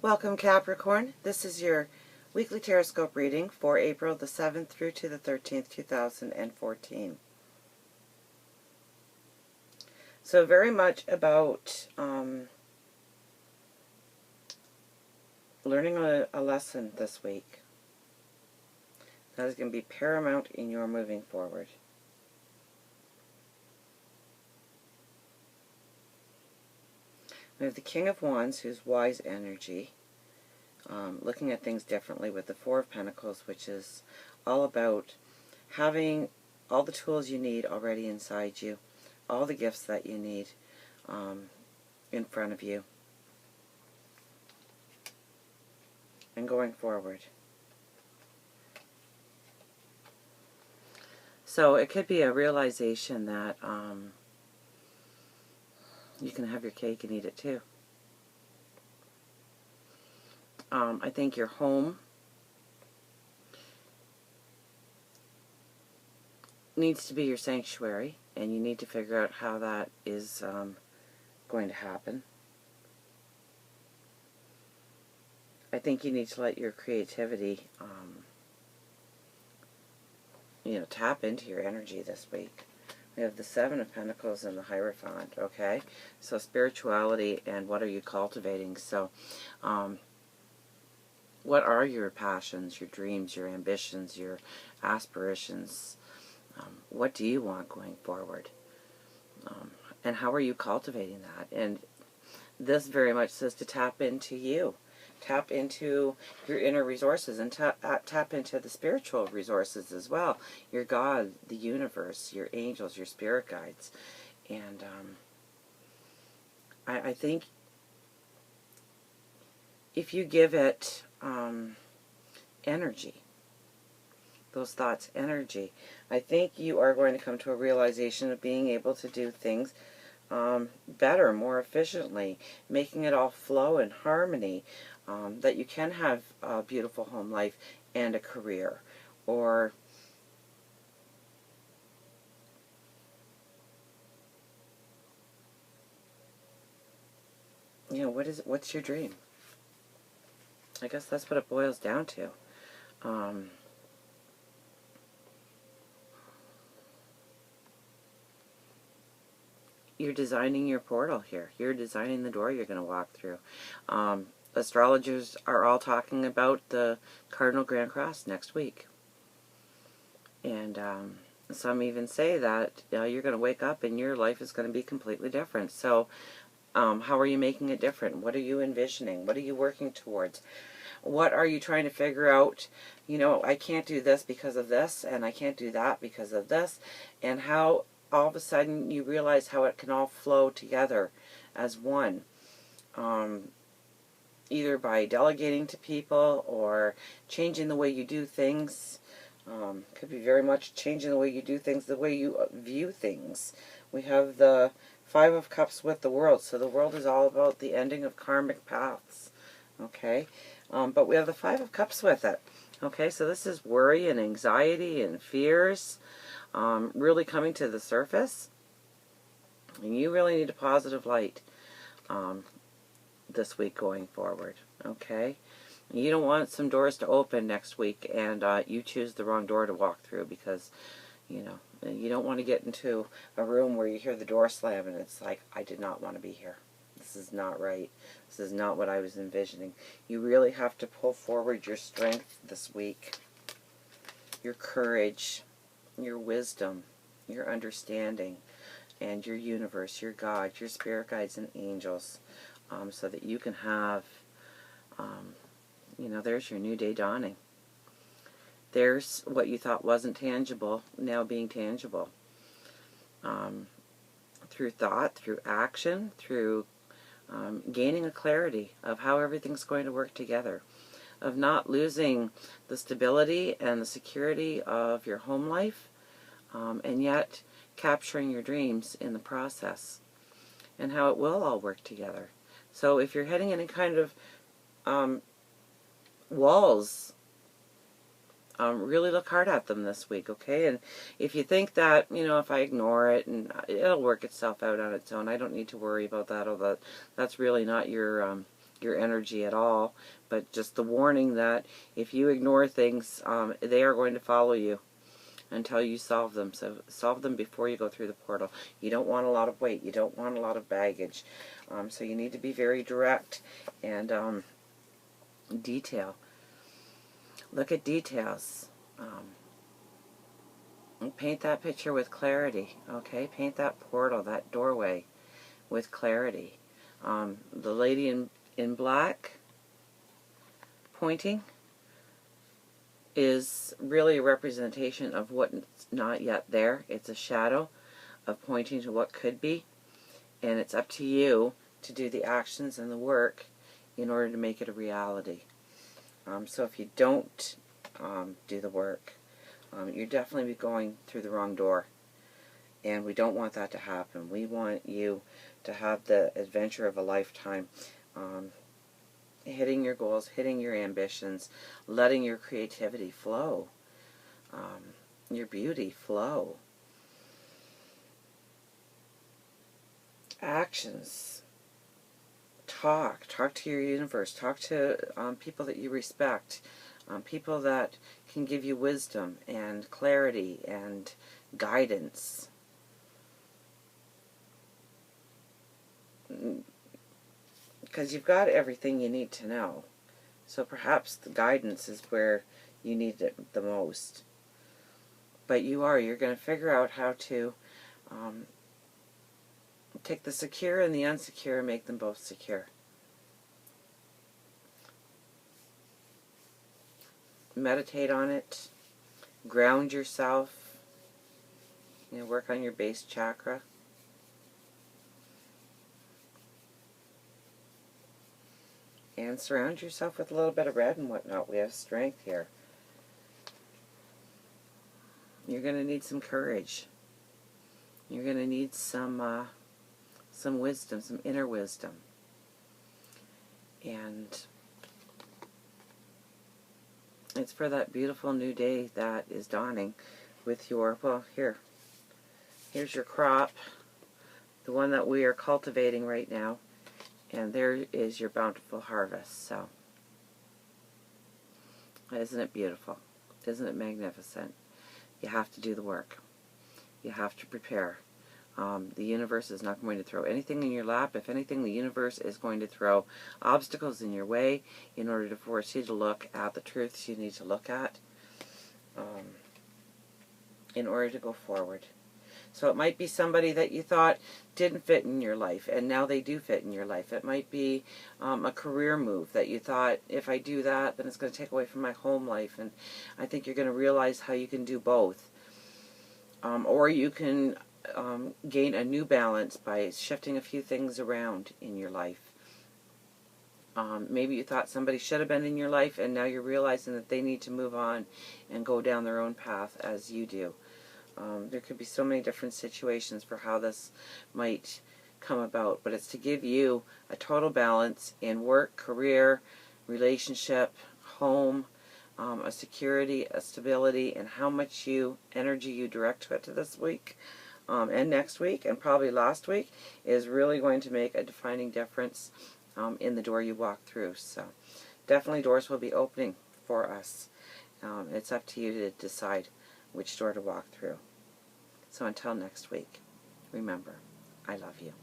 Welcome, Capricorn. This is your weekly Tarotscope reading for April the 7th through to the 13th, 2014. So very much about learning a lesson this week. That is going to be paramount in your moving forward. We have the King of Wands, who's wise energy, looking at things differently, with the Four of Pentacles, which is all about having all the tools you need already inside you, all the gifts that you need in front of you, and going forward. So it could be a realization that you can have your cake and eat it too. I think your home needs to be your sanctuary, and you need to figure out how that is going to happen. I think you need to let your creativity, tap into your energy this week. We have the Seven of Pentacles and the Hierophant, okay? So spirituality and what are you cultivating? So what are your passions, your dreams, your ambitions, your aspirations? What do you want going forward? And how are you cultivating that? And this very much says to tap into you. Tap into your inner resources and tap into the spiritual resources as well. Your God, the universe, your angels, your spirit guides. And I think if you give it energy, those thoughts energy, I think you are going to come to a realization of being able to do things better, more efficiently, making it all flow in harmony, that you can have a beautiful home life and a career, or what's your dream? I guess that's what it boils down to. You're designing your portal here. You're designing the door you're going to walk through. Astrologers are all talking about the Cardinal Grand Cross next week. And some even say that you're going to wake up and your life is going to be completely different. So how are you making it different? What are you envisioning? What are you working towards? What are you trying to figure out? I can't do this because of this, and I can't do that because of this. And how all of a sudden you realize how it can all flow together as one. Either by delegating to people or changing the way you do things. Could be very much changing the way you do things, the way you view things. We have the Five of Cups with the World. So the world is all about the ending of karmic paths. Okay? But we have the Five of Cups with it. Okay, so this is worry and anxiety and fears really coming to the surface. And you really need a positive light this week going forward. Okay? You don't want some doors to open next week and you choose the wrong door to walk through, because, you don't want to get into a room where you hear the door slam and it's like, I did not want to be here. This is not right. This is not what I was envisioning. You really have to pull forward your strength this week, your courage, your wisdom, your understanding, and your universe, your God, your spirit guides and angels, so that you can have, there's your new day dawning. There's what you thought wasn't tangible now being tangible. Through thought, through action, through gaining a clarity of how everything's going to work together, of not losing the stability and the security of your home life, and yet capturing your dreams in the process, and how it will all work together. So if you're hitting any kind of walls, really look hard at them this week, okay? And if you think that, if I ignore it and it'll work itself out on its own, I don't need to worry about that, or that's really not your your energy at all, but just the warning that if you ignore things, they are going to follow you until you solve them. So solve them before you go through the portal. You don't want a lot of weight. You don't want a lot of baggage. So you need to be very direct and detail. Look at details. Paint that picture with clarity. Okay, paint that portal, that doorway, with clarity. The lady in black pointing is really a representation of what's not yet there. It's a shadow of pointing to what could be, and it's up to you to do the actions and the work in order to make it a reality. So if you don't do the work, you're definitely going through the wrong door, and we don't want that to happen. We want you to have the adventure of a lifetime, hitting your goals, hitting your ambitions, letting your creativity flow, your beauty flow. Actions. Talk to your universe. Talk to people that you respect, people that can give you wisdom and clarity and guidance. Because you've got everything you need to know. So perhaps the guidance is where you need it the most. But you're going to figure out how to take the secure and the unsecure and make them both secure. Meditate on it. Ground yourself. Work on your base chakra. And surround yourself with a little bit of red and whatnot. We have strength here. You're going to need some courage. You're going to need some wisdom, some inner wisdom. And it's for that beautiful new day that is dawning with your, well, here's your crop, the one that we are cultivating right now. And there is your bountiful harvest. So, isn't it beautiful? Isn't it magnificent? You have to do the work. You have to prepare. The universe is not going to throw anything in your lap. If anything, the universe is going to throw obstacles in your way in order to force you to look at the truths you need to look at in order to go forward. So it might be somebody that you thought didn't fit in your life, and now they do fit in your life. It might be a career move that you thought, if I do that, then it's going to take away from my home life. And I think you're going to realize how you can do both. Or you can gain a new balance by shifting a few things around in your life. Maybe you thought somebody should have been in your life, and now you're realizing that they need to move on and go down their own path as you do. There could be so many different situations for how this might come about, but it's to give you a total balance in work, career, relationship, home, a security, a stability, and how much energy you direct to it to this week and next week and probably last week is really going to make a defining difference in the door you walk through. So definitely doors will be opening for us. It's up to you to decide which door to walk through. So until next week, remember, I love you.